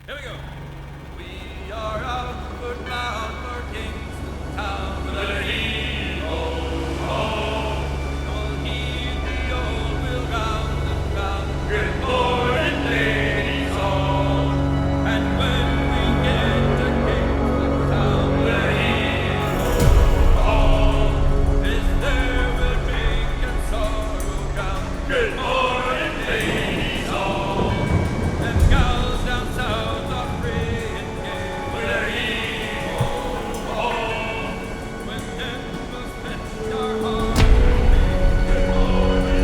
Here we go. We are outward bound for Kingston town with a hee-ho-ho. We'll heed the old wheel round and round. Good morning, ladies all. And when we get to Kingston town with a hee-ho-ho, this there will drink and sorrow down. Good morning, ladies all. And gals down south are free and gay with a hee-ho-ho. When tempers pitch our hearts, good morning.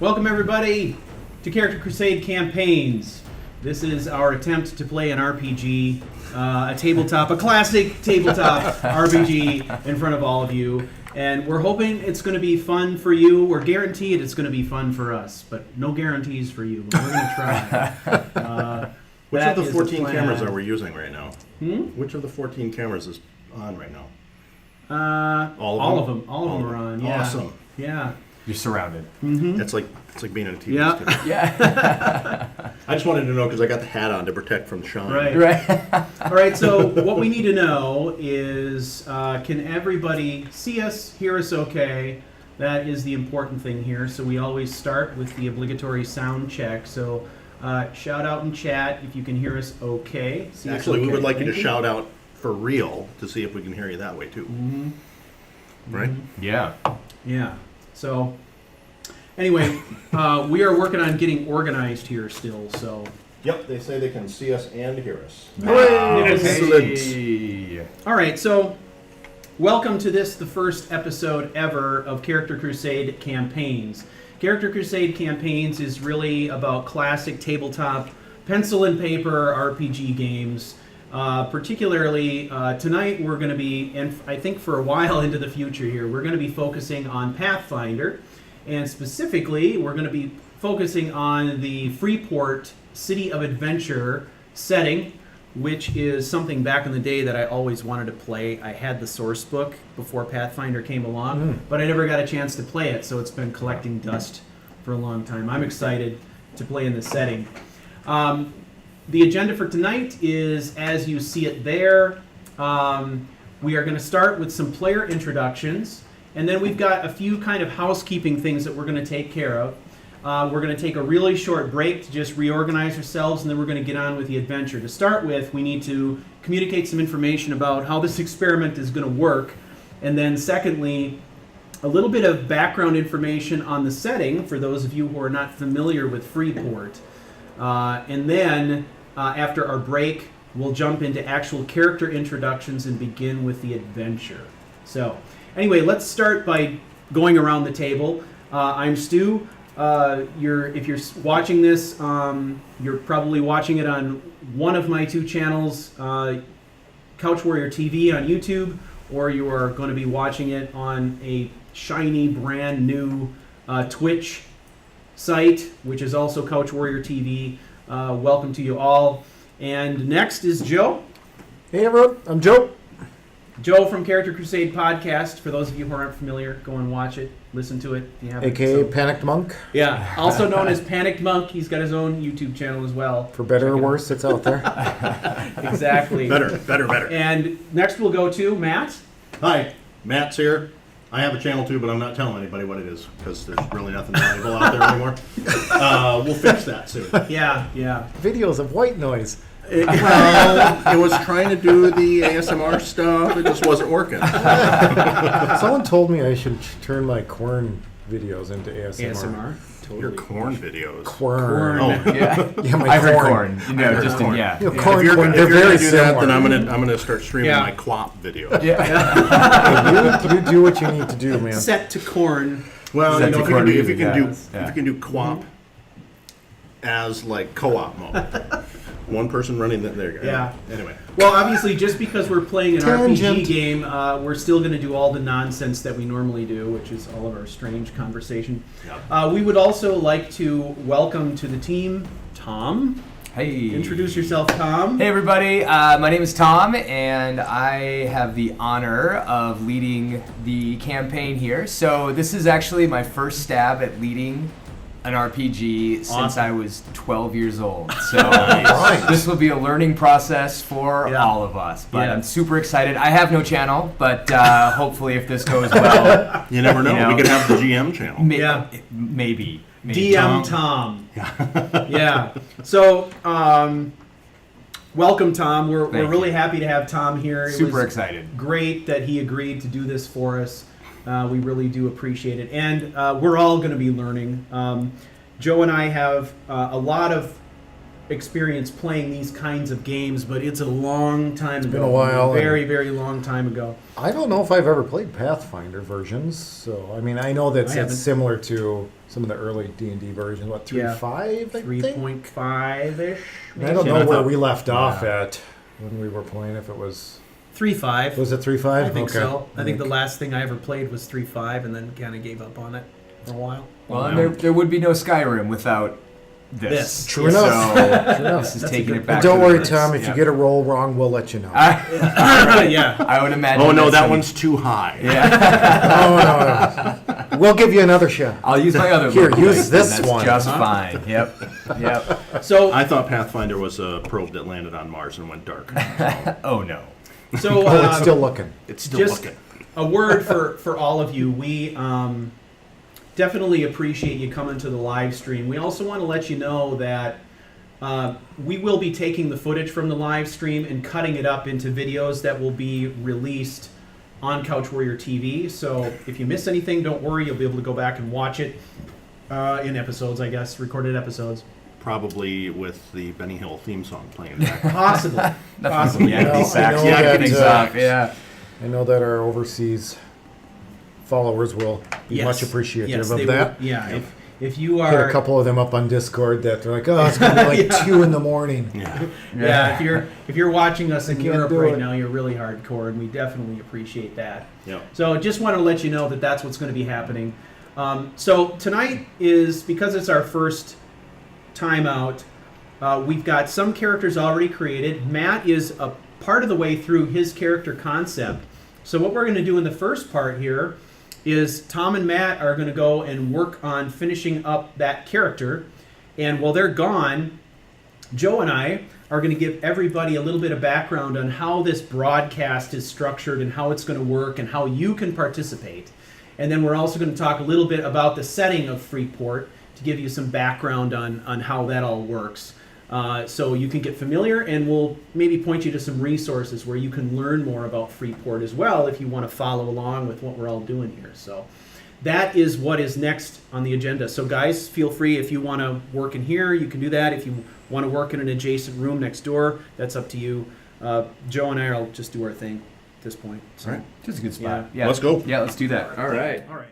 Welcome everybody to Character Crusade Campaigns. This is our attempt to play an RPG, a classic tabletop RPG in front of all of you. And we're hoping it's going to be fun for you. We're guaranteed it's going to be fun for us, but no guarantees for you. But we're going to try. Which That of the is 14 plan. cameras are we using right now? Which of the 14 cameras is on right now? All of them are on. Yeah. Awesome. Yeah. You're surrounded. It's like being in a TV Yeah. studio. Yeah. I just wanted to know because I got the hat on to protect from shine. Right. Right. All right, so what we need to know is, can everybody see us, hear us okay? That is the important thing here. So we always start with the obligatory sound check. So shout out in chat if you can hear us okay. See us Actually, we okay. would like you Thank to shout out for real to see if we can hear you that way too. Right? Yeah. Yeah. So anyway, we are working on getting organized here still. So Yep, they say they can see us and hear us. Hey. all right, so welcome to this, the first episode ever of Character Crusade Campaigns. Character Crusade Campaigns is really about classic tabletop pencil and paper RPG games. Particularly tonight we're going to be, and I think for a while into the future here, we're going to be focusing on Pathfinder. And specifically, we're going to be focusing on the Freeport City of Adventure setting, which is something back in the day that I always wanted to play. I had the source book before Pathfinder came along, but I never got a chance to play it, so it's been collecting dust for a long time. I'm excited to play in this setting. The agenda for tonight is, as you see it there, we are going to start with some player introductions, and then we've got a few kind of housekeeping things that we're going to take care of. We're going to take a really short break to just reorganize ourselves, and then we're going to get on with the adventure. To start with, we need to communicate some information about how this experiment is going to work, and then secondly, a little bit of background information on the setting for those of you who are not familiar with Freeport. And then, after our break, we'll jump into actual character introductions and begin with the adventure. So, anyway, let's start by going around the table. I'm Stu. If you're watching this, you're probably watching it on one of my two channels, Couch Warrior TV on YouTube, or you are going to be watching it on a shiny, brand new Twitch site, which is also Couch Warrior TV. Welcome to you all. And next is Joe. Hey everyone, I'm Joe. Joe from Character Crusade Podcast. For those of you who aren't familiar, go and watch it, listen to it. If you haven't. AKA Panicked Monk. Yeah, also known as Panicked Monk. He's got his own YouTube channel as well. For better Check or it out. worse, it's out there. Exactly. Better. And next we'll go to Matt. Hi, Matt's here. I have a channel too, but I'm not telling anybody what it is because there's really nothing valuable out there anymore. We'll fix that soon. Yeah. Videos of white noise. It was trying to do the ASMR stuff. It just wasn't working. Someone told me I should turn my corn videos into ASMR. ASMR. Totally. Your corn videos. Corn. Oh. Yeah. Yeah, my I heard corn. corn. You know, heard just corn. in, yeah. You know, Yeah. corn, If you're they're gonna very do that, similar. then I'm gonna start streaming Yeah. my QWOP videos. Yeah. you do what you need to do, man. Set to corn. Well, Set you know, to if corn you music, can do yes. Yeah. QWOP, as like co-op mode. One person running the there. Yeah. Anyway. Well, obviously, just because we're playing an Tangent. RPG game, we're still going to do all the nonsense that we normally do, which is all of our strange conversation. Yep. We would also like to welcome to the team Tom. Hey. Introduce yourself, Tom. Hey, everybody. My name is Tom, and I have the honor of leading the campaign here. So this is actually my first stab at leading an RPG since Awesome. I was 12 years old. So Right. this will be a learning process for Yeah. all of us. But Yeah. I'm super excited. I have no channel, but hopefully if this goes well, You never know. You know. We could have the GM channel. maybe. DM Tom. Yeah. So, welcome, Tom. We're Thank really you. happy to have Tom here. It Super was excited. Great that he agreed to do this for us. We really do appreciate it. And we're all going to be learning. Joe and I have a lot of experience playing these kinds of games, but it's a long time ago. been a while, Very, very long time ago. I don't know if I've ever played Pathfinder versions, so I mean I know that I haven't. it's similar to some of the early D&D versions. What 3.5? I think. 3.5-ish. And I don't Yeah, know I where thought- we left off yeah. at when we were playing. If it was 3.5. was it 3.5? I think Okay. so. I think the last thing I ever played was 3.5, and then kind of gave up on it for a while. Well, and there would be no Skyrim without this. True enough. So True enough. this is That's a taking good it back. But don't to worry, the Tom. roots. If you get a roll wrong, we'll let you know. Yeah. I would imagine. Oh no, that's that gonna- one's too high. Yeah, No. We'll give you another shot. I'll use my other. Here, local use dice, this and that's one. Just fine. Yep. So, I thought Pathfinder was a probe that landed on Mars and went dark. Oh no. so Oh, it's still looking. It's still just looking. a word for all of you. We definitely appreciate you coming to the live stream. We also want to let you know that we will be taking the footage from the live stream and cutting it up into videos that will be released on Couch Warrior TV. So if you miss anything, don't worry. You'll be able to go back and watch it in episodes, I guess, recorded episodes. Probably with the Benny Hill theme song playing in the background. Possibly. Possibly. Yeah, I know sax. that, Yeah, things uh, up. Yeah. I know that our overseas followers will be Yes. much appreciative Yes, of they that. will. Yeah. If you Hit are a couple of them up on Discord that they're like, oh, it's gonna be like Yeah. 2 in the morning. Yeah. Yeah, if you're watching us in can't Europe do right it. now, you're really hardcore, and we definitely appreciate that. Yep. So just want to let you know that that's what's going to be happening. So tonight is, because it's our first time out, we've got some characters already created. Matt is a part of the way through his character concept. So what we're going to do in the first part here is Tom and Matt are going to go and work on finishing up that character. And while they're gone, Joe and I are going to give everybody a little bit of background on how this broadcast is structured and how it's going to work and how you can participate. And then we're also going to talk a little bit about the setting of Freeport to give you some background on how that all works. So you can get familiar, and we'll maybe point you to some resources where you can learn more about Freeport as well if you want to follow along with what we're all doing here. So that is what is next on the agenda. So guys, feel free, if you want to work in here, you can do that. If you want to work in an adjacent room next door, that's up to you. Joe and I will just do our thing at this point. So. All right. Just a good spot. Yeah. Let's go. Yeah, let's do that. All right. All right.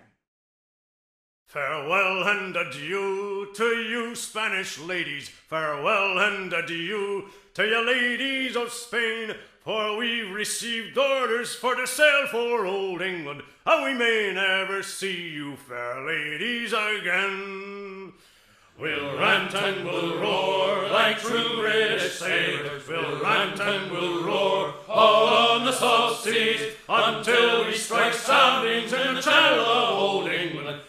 Farewell and adieu to you Spanish ladies, farewell and adieu to you ladies of Spain, for we've received orders for to sail for old England, and we may never see you fair ladies again. We'll rant and we'll roar like true British sailors, we'll rant and we'll roar all on the South Seas, until we strike soundings in the channel of old England.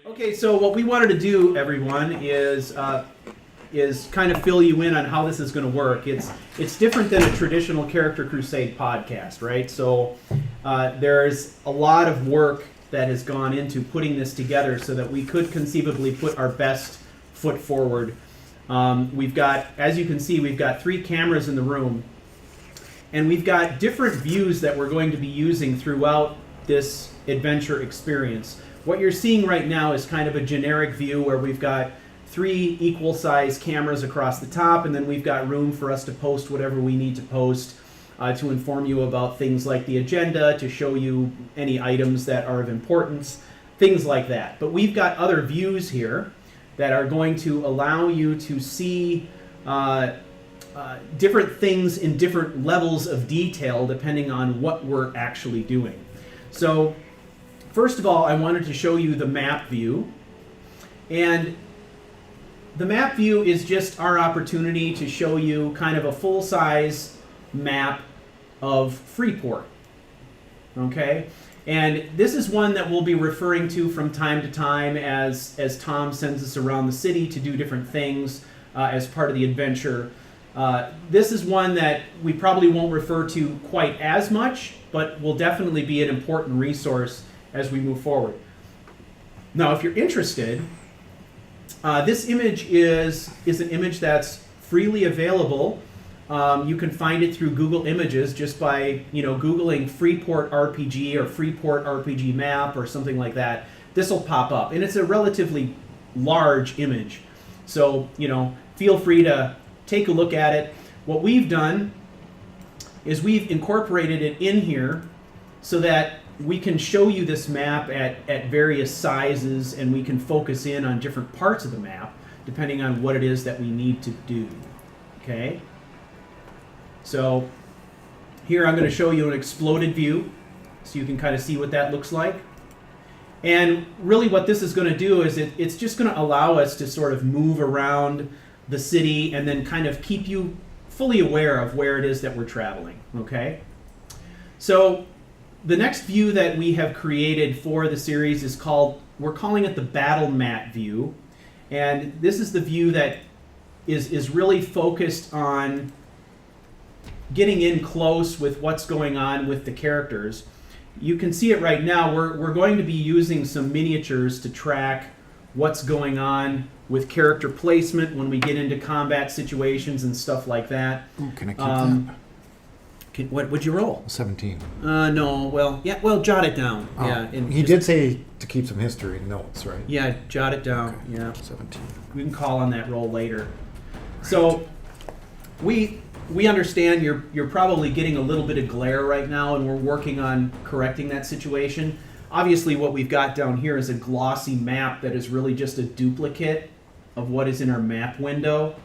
Okay, so what we wanted to do, everyone, is kind of fill you in on how this is going to work. It's different than a traditional Character Crusade podcast, right? So there's a lot of work that has gone into putting this together so that we could conceivably put our best foot forward. We've got, as you can see, we've got 3 cameras in the room, and we've got different views that we're going to be using throughout this adventure experience. What you're seeing right now is kind of a generic view where we've got 3 equal-sized cameras across the top, and then we've got room for us to post whatever we need to post to inform you about things like the agenda, to show you any items that are of importance, things like that. But we've got other views here that are going to allow you to see different things in different levels of detail depending on what we're actually doing. So first of all, I wanted to show you the map view. And the map view is just our opportunity to show you kind of a full-size map of Freeport. Okay? And this is one that we'll be referring to from time to time as Tom sends us around the city to do different things as part of the adventure. This is one that we probably won't refer to quite as much, but will definitely be an important resource as we move forward. Now, if you're interested, this image is an image that's freely available. You can find it through Google Images just by Googling Freeport RPG or Freeport RPG map or something like that. This will pop up, and it's a relatively large image. So feel free to take a look at it. What we've done is we've incorporated it in here so that we can show you this map at various sizes, and we can focus in on different parts of the map depending on what it is that we need to do. Okay? So here I'm going to show you an exploded view so you can kind of see what that looks like. And really what this is going to do is it's just going to allow us to sort of move around the city and then kind of keep you fully aware of where it is that we're traveling. Okay? So the next view that we have created for the series is we're calling it the Battle Mat view. And this is the view that is really focused on getting in close with what's going on with the characters. You can see it right now. We're going to be using some miniatures to track what's going on with character placement when we get into combat situations and stuff like that. Ooh, can I keep that? What would you roll? 17. No. Well, jot it down. Oh, Yeah. And he did say to keep some history notes, right? Yeah, jot it down. Okay. Yeah. 17. We can call on that roll later. So we understand you're probably getting a little bit of glare right now, and we're working on correcting that situation. Obviously, what we've got down here is a glossy map that is really just a duplicate of what is in our map window.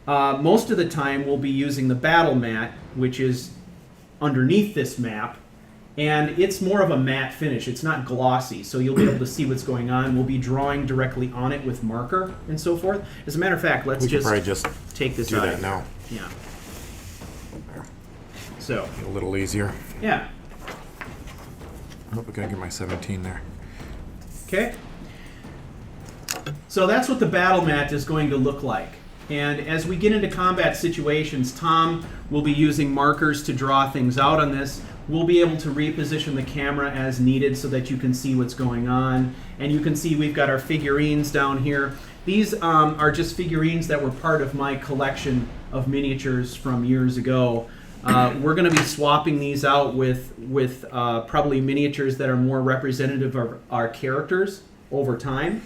Most of the time, we'll be using the battle mat, which is underneath this map, and it's more of a matte finish. It's not glossy, so you'll be able to see what's going on. We'll be drawing directly on it with marker and so forth. As a matter of fact, let's We could probably just take this do out. that now. Yeah. There. So, A little easier. yeah. I hope I can get my 17 there. Okay. So that's what the battle mat is going to look like. And as we get into combat situations, Tom will be using markers to draw things out on this. We'll be able to reposition the camera as needed so that you can see what's going on. And you can see we've got our figurines down here. These are just figurines that were part of my collection of miniatures from years ago. We're going to be swapping these out with probably miniatures that are more representative of our characters over time.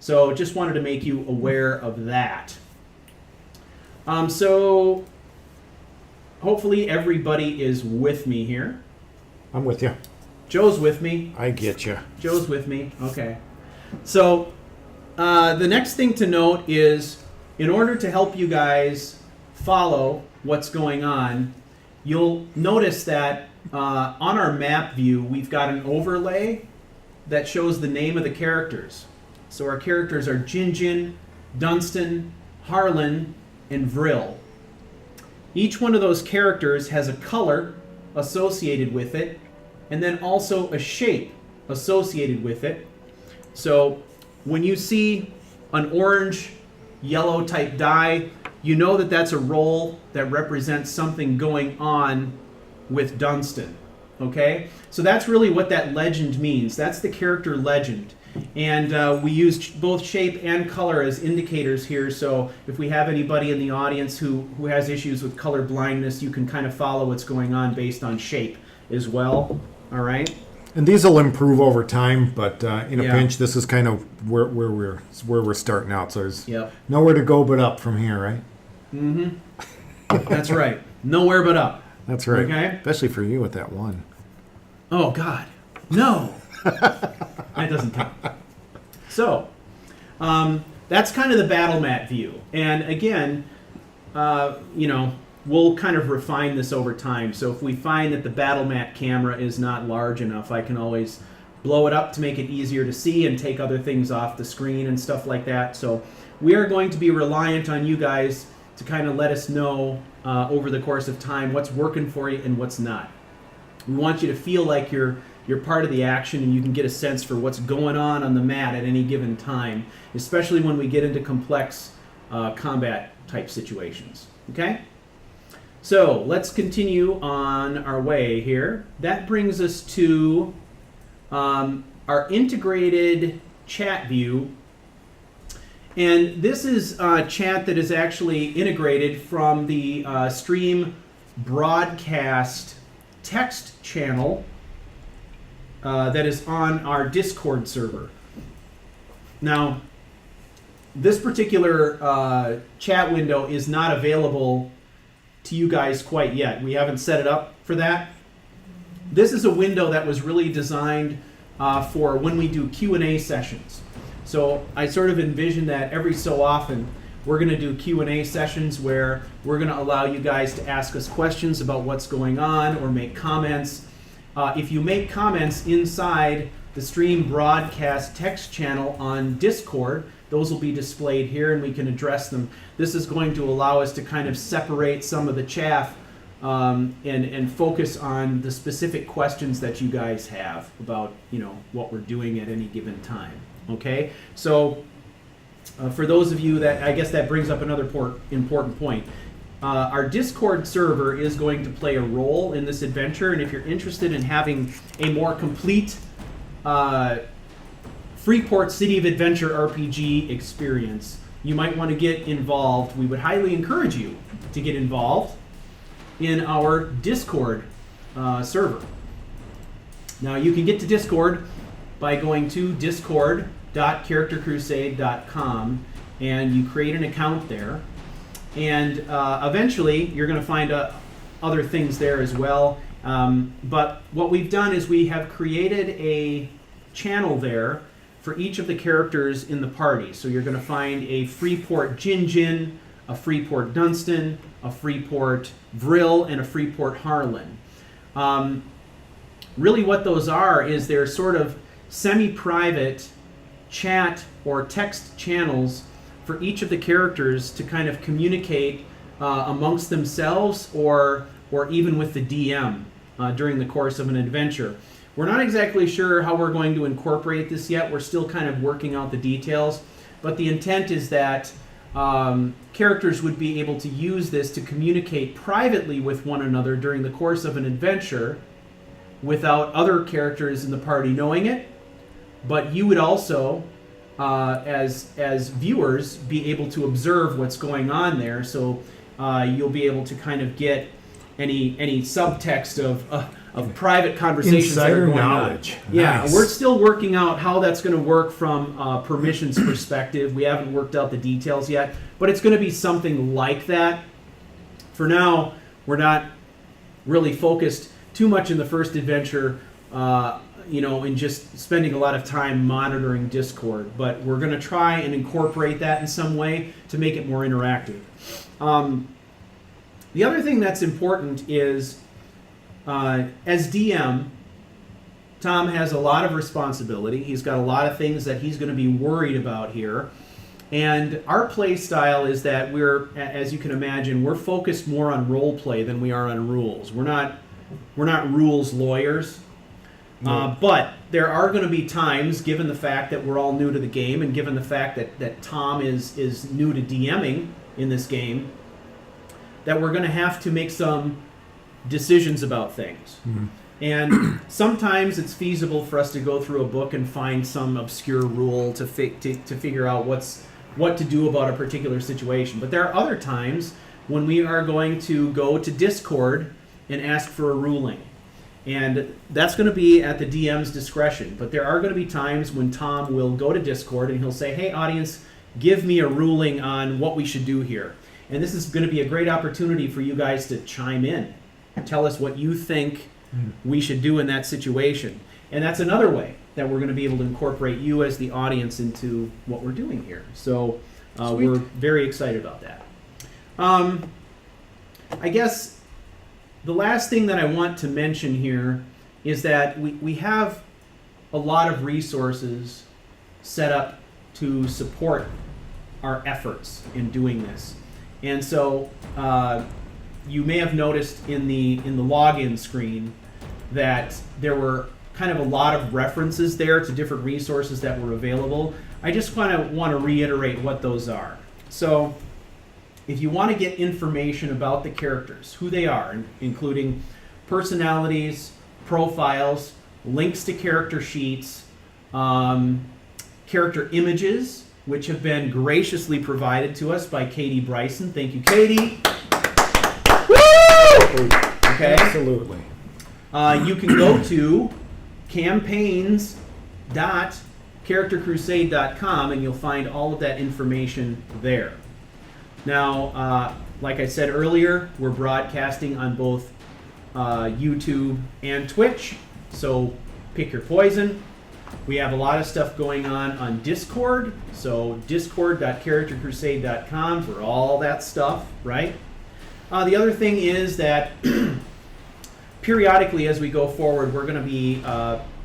So just wanted to make you aware of that. So hopefully everybody is with me here. I'm with you. Joe's with me. I get you. Joe's with me. Okay. So the next thing to note is, in order to help you guys follow what's going on, you'll notice that on our map view, we've got an overlay that shows the name of the characters. So our characters are Jinjin, Dunstan, Harlan, and Vril. Each one of those characters has a color associated with it, and then also a shape associated with it. So when you see an orange, yellow type die, you know that that's a roll that represents something going on with Dunstan. Okay? So that's really what that legend means. That's the character legend. And we use both shape and color as indicators here, so if we have anybody in the audience who has issues with color blindness, you can kind of follow what's going on based on shape as well. All right? And these will improve over time, but in a Yeah. pinch, this is kind of where we're starting out. So there's Yep. nowhere to go but up from here, right? That's right. Nowhere but up. That's right. Okay. Especially for you with that one. Oh, God. No. That doesn't count. So, that's kind of the battle mat view. And again, we'll kind of refine this over time. So if we find that the battle mat camera is not large enough, I can always blow it up to make it easier to see and take other things off the screen and stuff like that. So we are going to be reliant on you guys to kind of let us know over the course of time what's working for you and what's not. We want you to feel like you're part of the action and you can get a sense for what's going on the mat at any given time, especially when we get into complex combat type situations. Okay? So let's continue on our way here. That brings us to our integrated chat view. And this is chat that is actually integrated from the stream broadcast text channel that is on our Discord server. Now, this particular chat window is not available to you guys quite yet. We haven't set it up for that. This is a window that was really designed for when we do Q&A sessions. So I sort of envision that every so often we're going to do Q&A sessions where we're going to allow you guys to ask us questions about what's going on or make comments. If you make comments inside the stream broadcast text channel on Discord, those will be displayed here and we can address them. This is going to allow us to kind of separate some of the chaff and focus on the specific questions that you guys have about what we're doing at any given time. Okay, so for those of you that, I guess that brings up another important point. Our Discord server is going to play a role in this adventure, and if you're interested in having a more complete Freeport City of Adventure RPG experience, you might want to get involved. We would highly encourage you to get involved in our Discord server. Now you can get to Discord by going to discord.charactercrusade.com and you create an account there. And eventually you're going to find other things there as well. But what we've done is we have created a channel there for each of the characters in the party. So you're going to find a Freeport Jinjin, a Freeport Dunstan, a Freeport Vril, and a Freeport Harlan. Really what those are is they're sort of semi-private chat or text channels for each of the characters to kind of communicate amongst themselves or even with the DM during the course of an adventure. We're not exactly sure how we're going to incorporate this yet. We're still kind of working out the details, but the intent is that characters would be able to use this to communicate privately with one another during the course of an adventure without other characters in the party knowing it, but you would also as viewers be able to observe what's going on there, so you'll be able to kind of get any subtext of private conversations Insider that are going knowledge. on. Yeah, Nice. we're still working out how that's going to work from permissions perspective. We haven't worked out the details yet, but it's going to be something like that. For now, we're not really focused too much in the first adventure and just spending a lot of time monitoring Discord, but we're going to try and incorporate that in some way to make it more interactive. The other thing that's important is, as DM, Tom has a lot of responsibility. He's got a lot of things that he's going to be worried about here. And our play style is that we're, as you can imagine, we're focused more on role play than we are on rules. We're not rules lawyers. But there are going to be times, given the fact that we're all new to the game and given the fact that Tom is new to DMing in this game, that we're going to have to make some decisions about things. Mm-hmm. And sometimes it's feasible for us to go through a book and find some obscure rule to figure out what to do about a particular situation. But there are other times when we are going to go to Discord and ask for a ruling. And that's going to be at the DM's discretion. But there are going to be times when Tom will go to Discord and he'll say, hey, audience, give me a ruling on what we should do here. And this is going to be a great opportunity for you guys to chime in. Tell us what you think we should do in that situation. And that's another way that we're going to be able to incorporate you as the audience into what we're doing here. So we're very excited about that. I guess the last thing that I want to mention here is that we have a lot of resources set up to support our efforts in doing this. And so you may have noticed in the login screen that there were kind of a lot of references there to different resources that were available. I just want to reiterate what those are. So if you want to get information about the characters, who they are, including personalities, profiles, links to character sheets, character images, which have been graciously provided to us by Katie Bryson. Thank you, Katie. Woo! Okay. Absolutely. You can go to campaigns.charactercrusade.com and you'll find all of that information there. Now, like I said earlier, we're broadcasting on both YouTube and Twitch, so pick your poison. We have a lot of stuff going on Discord, so discord.charactercrusade.com for all that stuff, right? The other thing is that periodically as we go forward, we're going to be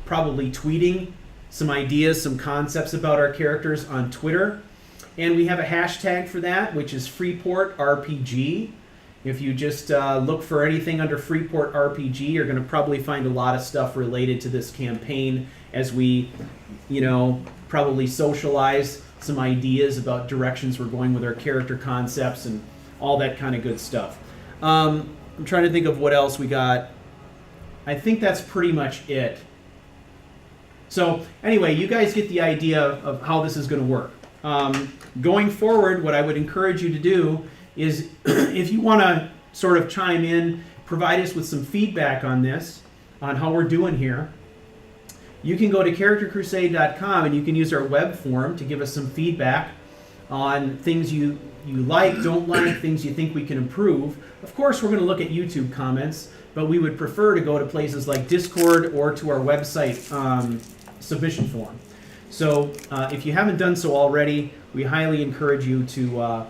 probably tweeting some ideas, some concepts about our characters on Twitter. And we have a hashtag for that, which is Freeport RPG. If you just look for anything under Freeport RPG, you're going to probably find a lot of stuff related to this campaign as we, probably socialize some ideas about directions we're going with our character concepts and all that kind of good stuff. I'm trying to think of what else we got. I think that's pretty much it. So anyway, you guys get the idea of how this is going to work. Going forward, what I would encourage you to do is if you want to sort of chime in, provide us with some feedback on this, on how we're doing here, you can go to charactercrusade.com and you can use our web form to give us some feedback on things you like, don't like, things you think we can improve. Of course, we're going to look at YouTube comments, but we would prefer to go to places like Discord or to our website submission form. So if you haven't done so already, we highly encourage you to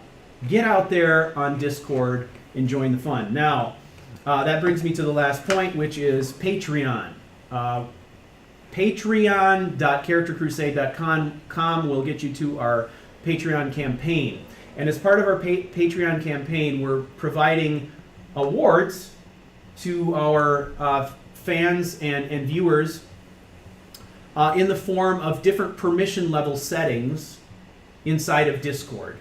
get out there on Discord and join the fun. Now, that brings me to the last point, which is Patreon. Patreon.charactercrusade.com will get you to our Patreon campaign. And as part of our Patreon campaign, we're providing awards to our fans and viewers in the form of different permission level settings inside of Discord.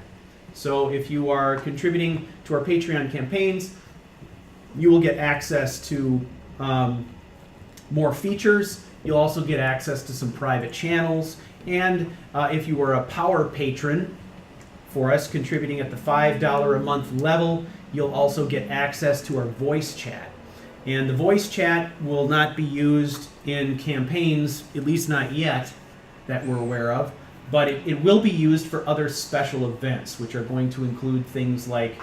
So if you are contributing to our Patreon campaigns, you will get access to more features. You'll also get access to some private channels. And if you are a power patron for us, contributing at the $5 a month level, you'll also get access to our voice chat. And the voice chat will not be used in campaigns, at least not yet, that we're aware of, but it will be used for other special events, which are going to include things like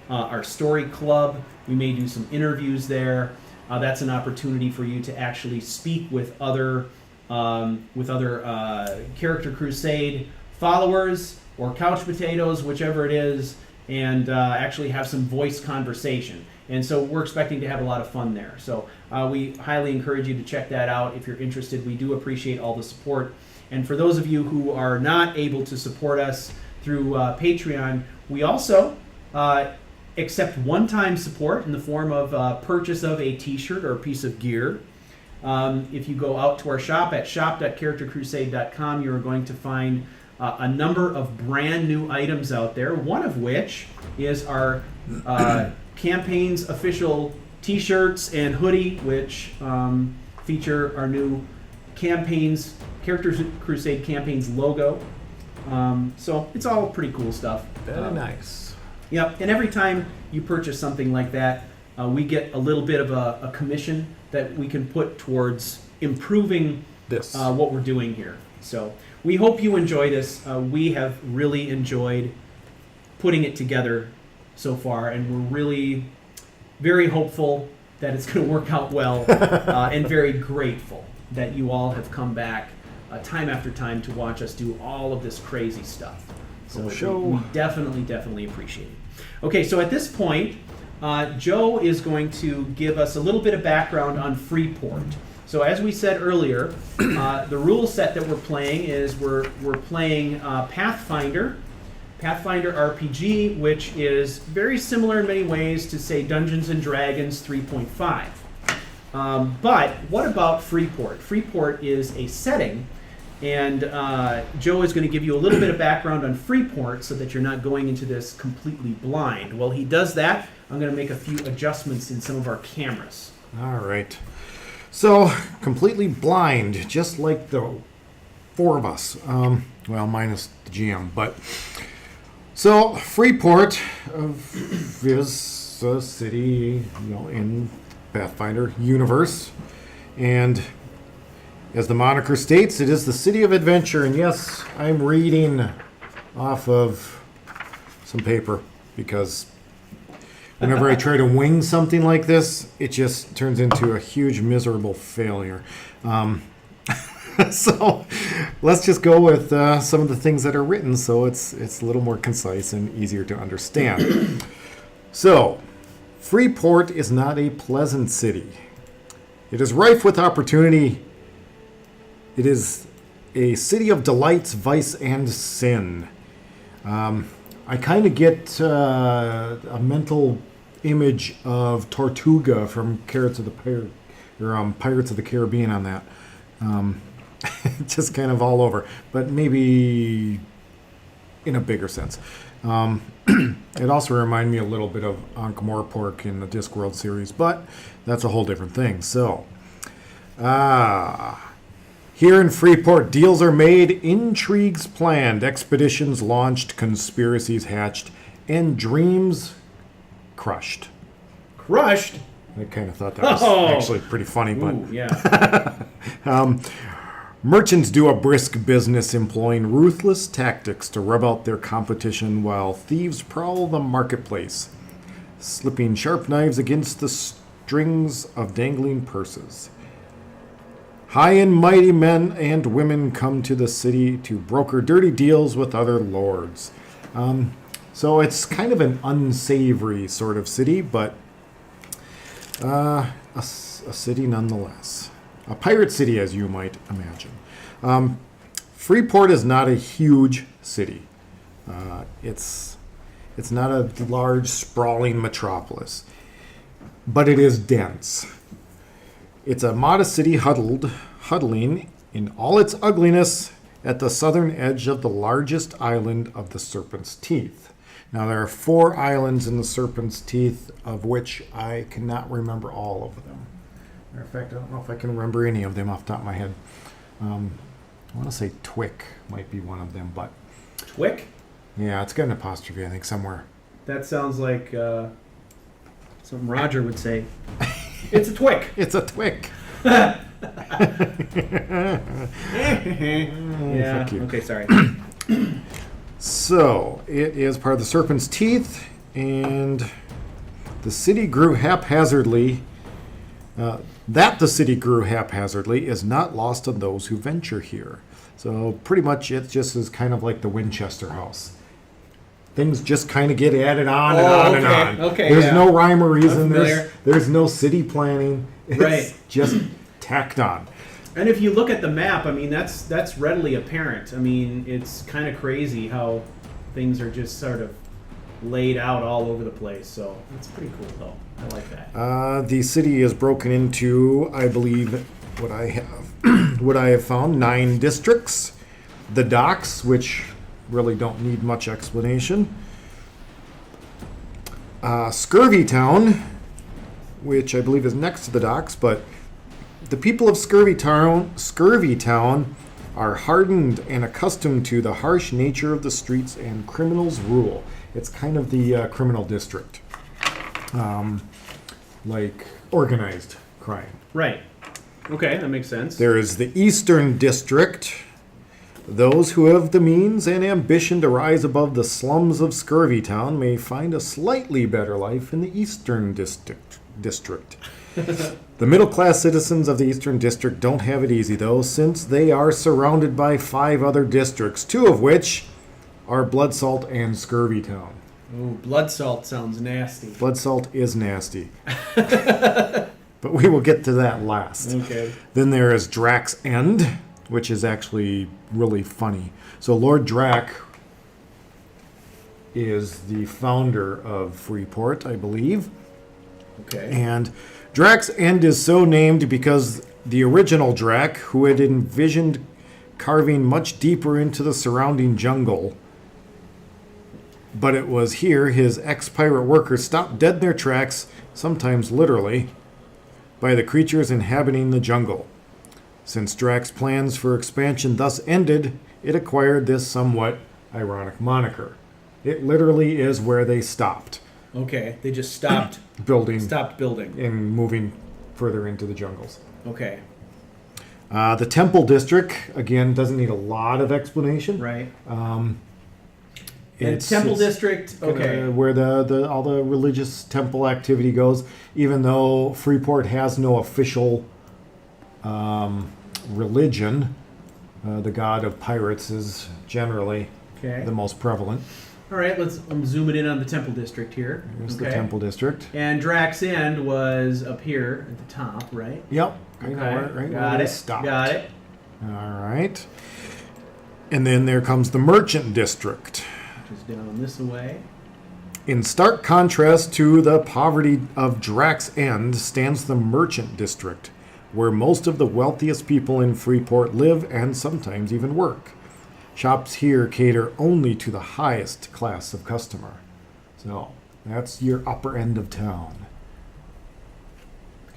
our story club. We may do some interviews there. That's an opportunity for you to actually speak with other Character Crusade followers or couch potatoes, whichever it is, and actually have some voice conversation. And so we're expecting to have a lot of fun there. So we highly encourage you to check that out if you're interested. We do appreciate all the support. And for those of you who are not able to support us through Patreon, we also accept one-time support in the form of purchase of a t-shirt or a piece of gear. If you go out to our shop at shop.charactercrusade.com, you're going to find a number of brand new items out there, one of which is our campaign's official t-shirts and hoodie, which feature our new campaign's Character Crusade campaign's logo. So it's all pretty cool stuff. Very nice. Yep, and every time you purchase something like that, we get a little bit of a commission that we can put towards improving This. what we're doing here. So we hope you enjoy this. We have really enjoyed putting it together so far, and we're really very hopeful that it's going to work out well, and very grateful that you all have come back time after time to watch us do all of this crazy stuff. So show. we definitely appreciate it. Okay, so at this point, Joe is going to give us a little bit of background on Freeport. So as we said earlier, the rule set that we're playing is we're playing Pathfinder RPG, which is very similar in many ways to, say, Dungeons & Dragons 3.5. But what about Freeport? Freeport is a setting, and Joe is going to give you a little bit of background on Freeport so that you're not going into this completely blind. While he does that, I'm going to make a few adjustments in some of our cameras. All right. So, completely blind, just like the four of us. Well, minus the GM. But so, Freeport is a city, in Pathfinder universe, and as the moniker states, it is the City of Adventure. And yes, I'm reading off of some paper because whenever I try to wing something like this, it just turns into a huge, miserable failure. So let's just go with some of the things that are written so it's a little more concise and easier to understand. So, Freeport is not a pleasant city. It is rife with opportunity. It is a city of delights, vice, and sin. I kind of get a mental image of Tortuga from Pirates of the Caribbean on that. Just kind of all over, but maybe in a bigger sense. It also reminded me a little bit of Ankh-Morpork in the Discworld series, but that's a whole different thing. So, here in Freeport, deals are made, intrigues planned, expeditions launched, conspiracies hatched, and dreams crushed. Crushed? I kind of thought that was actually pretty funny, but Ooh, yeah. merchants do a brisk business employing ruthless tactics to rub out their competition while thieves prowl the marketplace, slipping sharp knives against the strings of dangling purses. High and mighty men and women come to the city to broker dirty deals with other lords. So it's kind of an unsavory sort of city, but a city nonetheless. A pirate city, as you might imagine. Freeport is not a huge city. It's not a large, sprawling metropolis, but it is dense. It's a modest city huddling in all its ugliness at the southern edge of the largest island of the Serpent's Teeth. Now, there are 4 islands in the Serpent's Teeth, of which I cannot remember all of them. Matter of fact, I don't know if I can remember any of them off the top of my head. I want to say Twick might be one of them, but... Twick? Yeah, it's got an apostrophe, I think, somewhere. That sounds like something Roger would say. It's a Twick. It's a Twick. Yeah. Fuck you. Okay, sorry. So, it is part of the Serpent's Teeth, and the city grew haphazardly. That the city grew haphazardly is not lost on those who venture here. So, pretty much it just is kind of like the Winchester House. Things just kind of get added on and on and on. Okay, there's yeah. no rhyme or reason. Familiar. There's no city planning. It's Right. just tacked on. And if you look at the map, I mean, that's readily apparent. I mean, it's kind of crazy how things are just sort of laid out all over the place. So it's pretty cool, though. I like that. The city is broken into, I believe, what I have found, 9 districts. The docks, which really don't need much explanation. Scurvy Town, which I believe is next to the docks, but the people of Scurvy Town are hardened and accustomed to the harsh nature of the streets and criminals' rule. It's kind of the criminal district, like organized crime. Right. Okay, that makes sense. There is the Eastern District. Those who have the means and ambition to rise above the slums of Scurvy Town may find a slightly better life in the Eastern District. The middle-class citizens of the Eastern District don't have it easy, though, since they are surrounded by 5 other districts, 2 of which are Blood Salt and Scurvy Town. Ooh, blood salt sounds nasty. Blood Salt is nasty. But we will get to that last. Okay. Then there is Drax End, which is actually really funny. So Lord Drac is the founder of Freeport, I believe. Okay. And Drax End is so named because the original Drac, who had envisioned carving much deeper into the surrounding jungle, but it was here his ex-pirate workers stopped dead in their tracks, sometimes literally, by the creatures inhabiting the jungle. Since Drax's plans for expansion thus ended, it acquired this somewhat ironic moniker. It literally is where they stopped Okay. They just stopped building building. and moving further into the jungles. Okay. The Temple District, again, doesn't need a lot of explanation. Right. And It's Temple District, kinda okay. where the all the religious temple activity goes, even though Freeport has no official religion. The god of pirates is generally Okay. the most prevalent. All right, I'm zooming in on the Temple District here. Here's Okay. the Temple District. And Drax End was up here at the top, right? Yep. Right Got where they it. stopped. Got it. All right. And then there comes the Merchant District. Which is down this way. In stark contrast to the poverty of Drax End stands the Merchant District, where most of the wealthiest people in Freeport live and sometimes even work. Shops here cater only to the highest class of customer. So that's your upper end of town.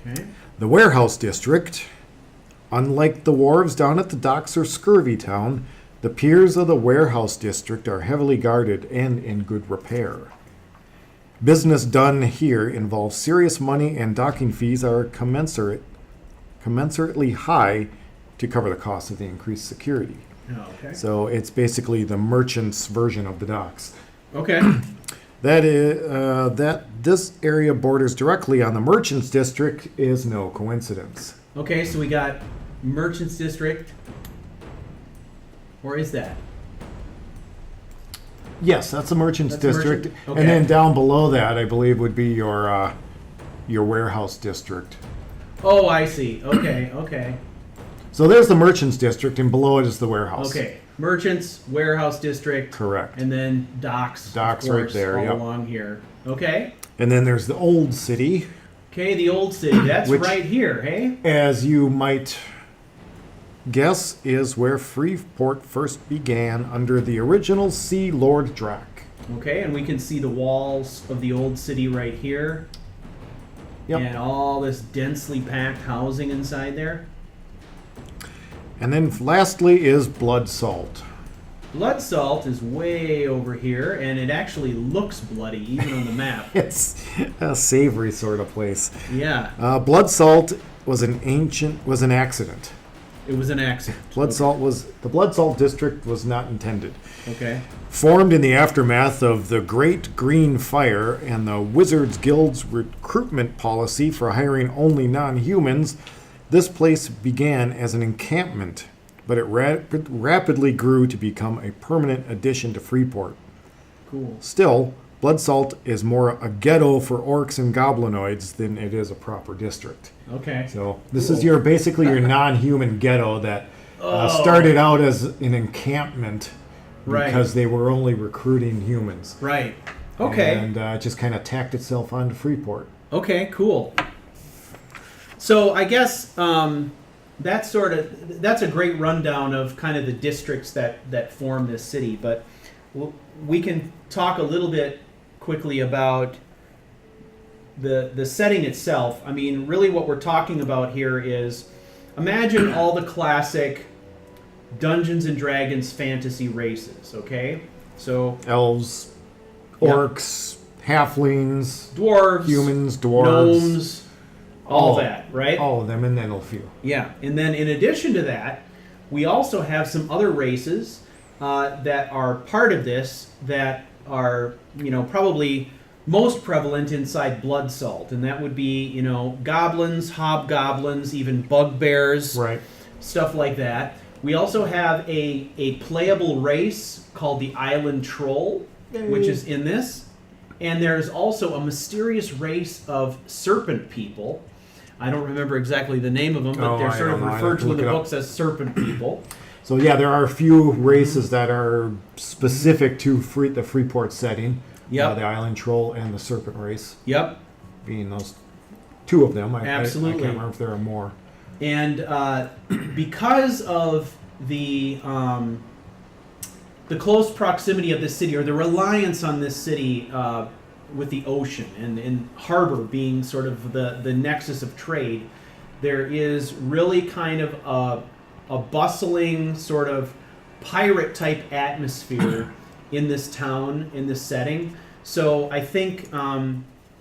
Okay. The Warehouse District. Unlike the wharves down at the docks or Scurvy Town, the piers of the Warehouse District are heavily guarded and in good repair. Business done here involves serious money, and docking fees are commensurately high to cover the cost of the increased security. Oh, okay. So it's basically the merchant's version of the docks. Okay. This area borders directly on the Merchants District is no coincidence. Okay, so we got Merchants District. Or is that? Yes, that's the Merchants That's District, Merchant- okay. and then down below that, I believe, would be your Warehouse District. Oh, I see. Okay, okay. So there's the Merchants District, and below it is the Warehouse. Okay. Merchants, Warehouse District. Correct. And then docks. Docks of right course, there, all yep. along here. Okay. And then there's the Old City, Okay, the old city. That's Which- right here, hey? as you might guess, is where Freeport first began under the original Sea Lord Drac. Okay, and we can see the walls of the old city right here. Yep. And all this densely packed housing inside there. And then lastly is Blood Salt. Blood Salt is way over here, and it actually looks bloody even on the map. It's a savory sort of place. Yeah, Blood Salt was an accident. it was an accident. The Blood Salt District was not intended. Okay. Formed in the aftermath of the Great Green Fire and the Wizards Guild's recruitment policy for hiring only non-humans, this place began as an encampment, but it rapidly grew to become a permanent addition to Freeport. Cool. Still, Blood Salt is more a ghetto for orcs and goblinoids than it is a proper district. Okay. So this is basically your non-human ghetto that started out as an encampment Right. because they were only recruiting humans. Right. Okay. And it just kind of tacked itself onto Freeport. Okay, cool. So I guess that's a great rundown of kind of the districts that form this city. But we can talk a little bit quickly about the setting itself. I mean, really, what we're talking about here is imagine all the classic Dungeons and Dragons fantasy races. Okay, so Elves, Yep. orcs, halflings, dwarves, humans, dwarves, gnomes, all that, right? all of them, and then a few. Yeah, and then in addition to that, we also have some other races that are part of this that are, probably most prevalent inside Blood Salt, and that would be, you know, goblins, hobgoblins, even bugbears, Right. stuff like that. We also have a playable race called the Island Troll, which is in this. And there's also a mysterious race of serpent people. I don't remember exactly the name of them, but they're I sort of don't know. I'd referred have to to in the look it up. books as serpent people. So yeah, there are a few races that are specific to the Freeport setting. Yep. The Island Troll and the Serpent race Yep. being those two of them. I Absolutely. can't remember if there are more. And because of the close proximity of this city, or the reliance on this city with the ocean and harbor being sort of the nexus of trade, there is really kind of a bustling sort of pirate type atmosphere in this town, in this setting. So I think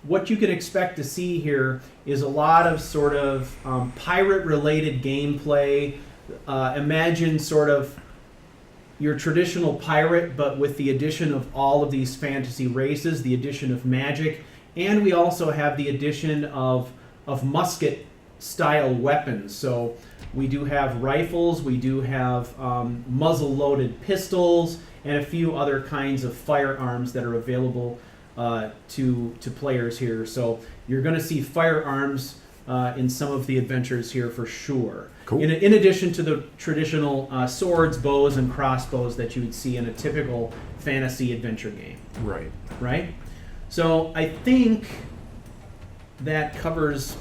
what you can expect to see here is a lot of sort of pirate related gameplay. Imagine sort of your traditional pirate, but with the addition of all of these fantasy races, the addition of magic, and we also have the addition of musket style weapons. So we do have rifles, we do have muzzle loaded pistols, and a few other kinds of firearms that are available to players here. So you're going to see firearms in some of the adventures here for sure. Cool. In addition to the traditional swords, bows, and crossbows that you would see in a typical fantasy adventure game, Right. right? So I think that covers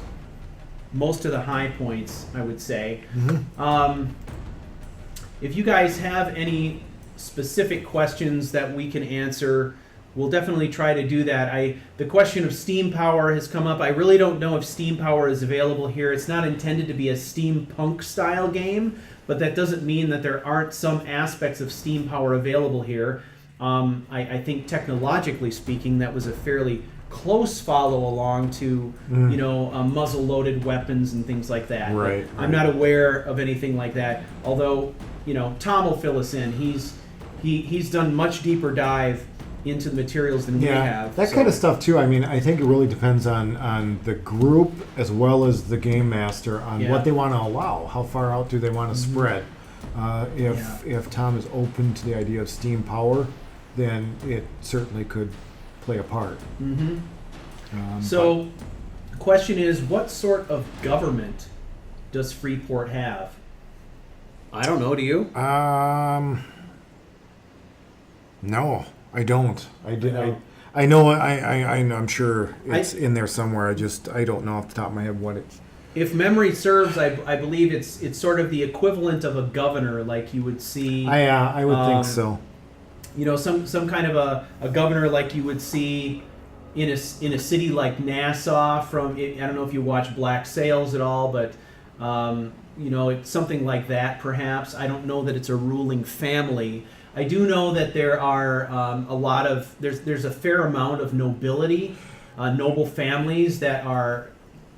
most of the high points, I would say. If you guys have any specific questions that we can answer, we'll definitely try to do that. The question of steam power has come up. I really don't know if steam power is available here. It's not intended to be a steampunk style game, but that doesn't mean that there aren't some aspects of steam power available here. I think technologically speaking, that was a fairly close follow along to muzzle loaded weapons and things like that. Right, I'm not aware of anything like that. Although, Tom will fill us in. He's done much deeper dive into the materials than we have. That kind of stuff too. I mean, I think it really depends on the group as well as the game master on what they want to allow. How far out do they want to spread? If Tom is open to the idea of steam power, then it certainly could play a part. So, the question is, what sort of government does Freeport have? I don't know. Do you? No, I don't. I did. No. I know. I'm sure it's in there somewhere. I don't know off the top of my head what it's. If memory serves, I believe it's sort of the equivalent of a governor, like you would see. I would think so. Some kind of a governor like you would see in a city like Nassau. I don't know if you watch Black Sails at all, but it's something like that perhaps. I don't know that it's a ruling family. I do know that there are there's a fair amount of nobility, noble families that are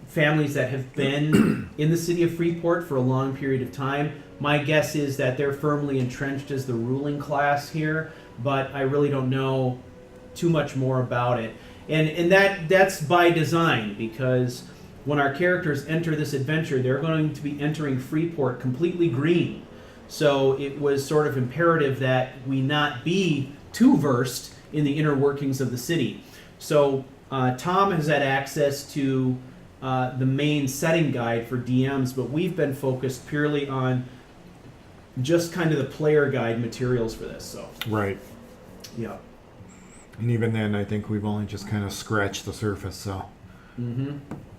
families that have been in the city of Freeport for a long period of time. My guess is that they're firmly entrenched as the ruling class here, but I really don't know too much more about it. And that's by design, because when our characters enter this adventure, they're going to be entering Freeport completely green. So it was sort of imperative that we not be too versed in the inner workings of the city. So Tom has had access to the main setting guide for DMs, but we've been focused purely on just kind of the player guide materials for this. So Right. yeah. And even then, I think we've only just kind of scratched the surface. So.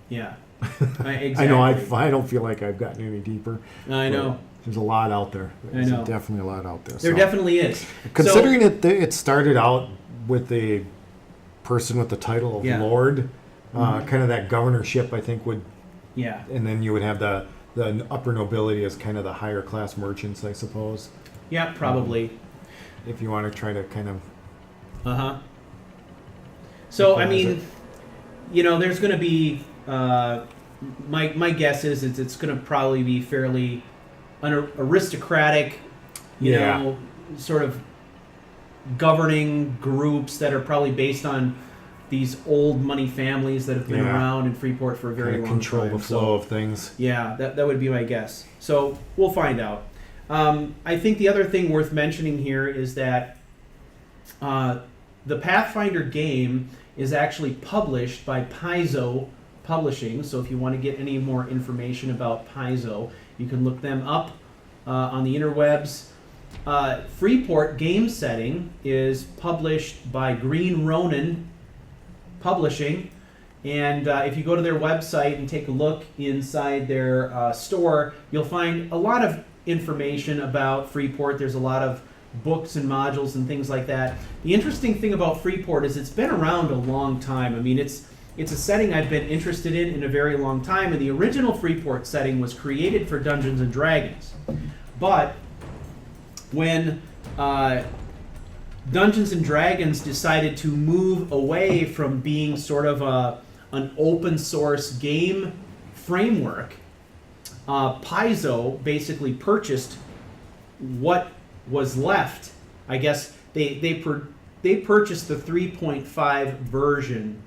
Yeah. Exactly. I know. I don't feel like I've gotten any deeper. I know. But there's a lot out there. There's know. definitely a lot out there. There so. definitely is. Considering it started out with a person with the title of Lord, kind of that governorship, I think would. Yeah. And then you would have the upper nobility as kind of the higher class merchants, I suppose. Yeah, probably. If you want to try to kind of. So I mean, there's going to be. My guess is it's going to probably be fairly aristocratic, sort of governing groups that are probably based on these old money families that have been Yeah. around in Freeport for a very Kinda long control time. the flow of things. Yeah, that would be my guess. So we'll find out. I think the other thing worth mentioning here is that the Pathfinder game is actually published by Paizo Publishing. So if you want to get any more information about Paizo, you can look them up on the interwebs. Freeport game setting is published by Green Ronin Publishing. And if you go to their website and take a look inside their store, you'll find a lot of information about Freeport. There's a lot of books and modules and things like that. The interesting thing about Freeport is it's been around a long time. I mean, it's a setting I've been interested in a very long time, and the original Freeport setting was created for Dungeons and Dragons. But when Dungeons and Dragons decided to move away from being sort of an open source game framework, Paizo basically purchased what was left. I guess they purchased the 3.5 version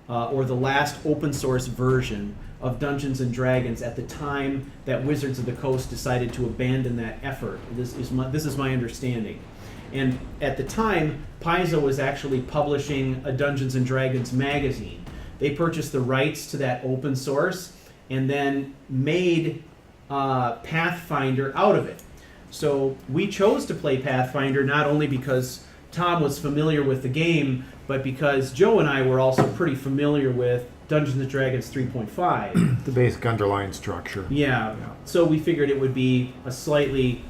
or the last open source version of Dungeons and Dragons at the time that Wizards of the Coast decided to abandon that effort. This is my understanding. And at the time, Paizo was actually publishing a Dungeons and Dragons magazine. They purchased the rights to that open source and then made Pathfinder out of it. So we chose to play Pathfinder not only because Tom was familiar with the game, but because Joe and I were also pretty familiar with Dungeons and Dragons 3.5. The basic underlying structure. Yeah. So we figured it would be a slightly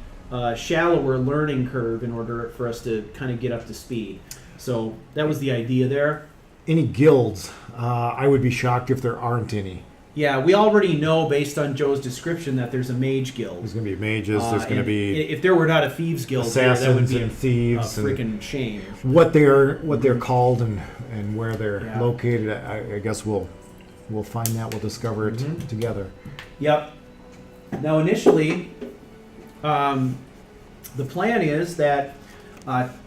shallower learning curve in order for us to kind of get up to speed. So that was the idea there. Any guilds? I would be shocked if there aren't any. Yeah, we already know based on Joe's description that there's a mage guild. There's going to be mages. There's going to And be if there were not a thieves guild, there, that would assassins be and thieves a and freaking shame. what they're called and where they're Yeah. located. I guess we'll find that. We'll discover it together. Yep. Now, initially, the plan is that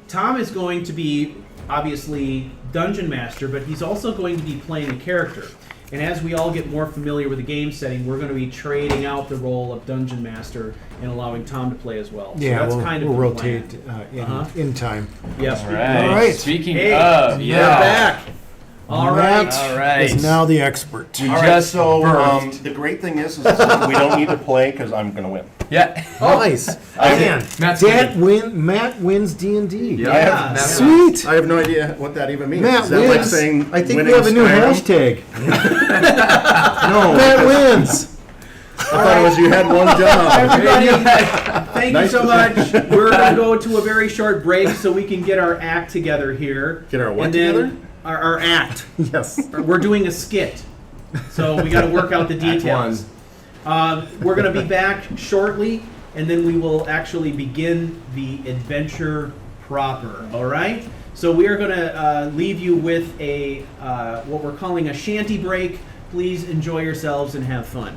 Tom is going to be obviously dungeon master, but he's also going to be playing a character. And as we all get more familiar with the game setting, we're going to be trading out the role of dungeon master and allowing Tom to play as well. So Yeah, that's we'll, kind of we'll the plan. rotate in time. Yep. All right. All right. Speaking Hey, of, we're yeah. back. All right. Matt All right. is now the expert. All right, Just so birthed. the great thing is we don't need to play because I'm going to win. Yeah. Nice. Man, Matt's Matt wins D&D. Yeah. Matt's Sweet. I have no idea what that even means. Matt Is that like wins. saying I think we winning have a new Skyrim? hashtag. No, Matt wins. I thought it was you had one job. Everybody, thank you Nice so to- much. We're going to go to a very short break so we can get our act together here. Get our what And then together? Our act. Yes. We're doing a skit, so we got to work out the details. We're going to be back shortly, and then we will actually begin the adventure proper. All right. So we are going to leave you with a what we're calling a shanty break. Please enjoy yourselves and have fun.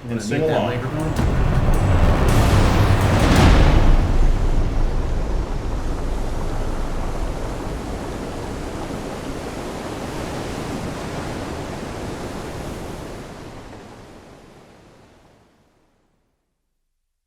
And sing along. Microphone.